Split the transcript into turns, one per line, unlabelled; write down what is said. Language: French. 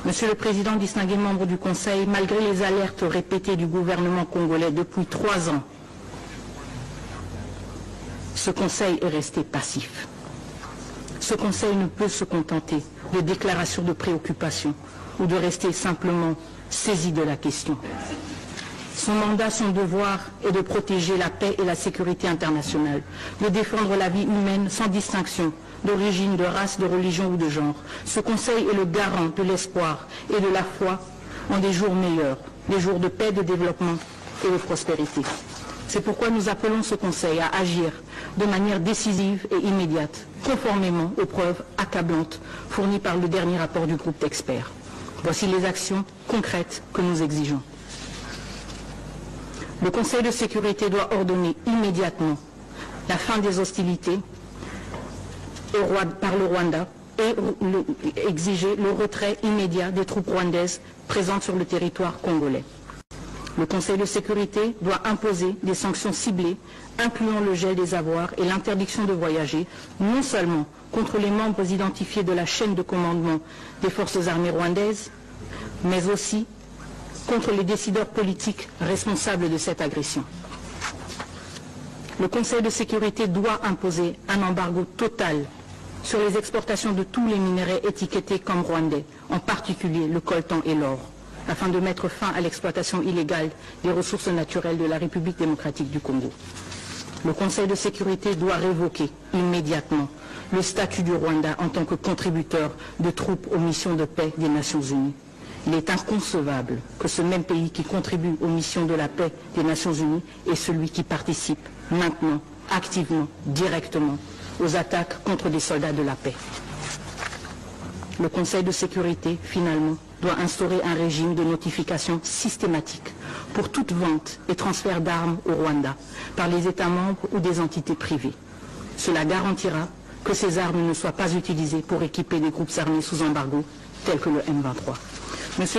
Monsieur le Président, distingués membres du Conseil, malgré les alertes répétées du gouvernement congolais depuis 3 ans, ce Conseil est resté passif. Ce Conseil ne peut se contenter de déclarations de préoccupation ou de rester simplement saisi de la question. Son mandat, son devoir est de protéger la paix et la sécurité internationale, de défendre la vie humaine sans distinction d'origine, de race, de religion ou de genre. Ce Conseil est le garant de l'espoir et de la foi en des jours meilleurs, des jours de paix, de développement et de prospérité. C'est pourquoi nous appelons ce Conseil à agir de manière décisive et immédiate, conformément aux preuves accablantes fournies par le dernier rapport du groupe d'experts. Voici les actions concrètes que nous exigeons. Le Conseil de sécurité doit ordonner immédiatement la fin des hostilités par le Rwanda et exiger le retrait immédiat des troupes rwandaises présentes sur le territoire congolais. Le Conseil de sécurité doit imposer des sanctions ciblées, incluant le gel des avoirs et l'interdiction de voyager, non seulement contre les membres identifiés de la chaîne de commandement des forces armées rwandaises, mais aussi contre les décideurs politiques responsables de cette agression. Le Conseil de sécurité doit imposer un embargo total sur les exportations de tous les minerais étiquetés comme rwandais, en particulier le coltan et l'or, afin de mettre fin à l'exploitation illégale des ressources naturelles de la République démocratique du Congo. Le Conseil de sécurité doit révoquer immédiatement le statut du Rwanda en tant que contributeur de troupes aux missions de paix des Nations Unies. Il est inconcevable que ce même pays qui contribue aux missions de la paix des Nations Unies est celui qui participe maintenant, activement, directement, aux attaques contre des soldats de la paix. Le Conseil de sécurité, finalement, doit instaurer un régime de notification systématique pour toute vente et transfert d'armes au Rwanda par les États membres ou des entités privées. Cela garantira que ces armes ne soient pas utilisées pour équiper des groupes armés sous embargo tels que le M23. Monsieur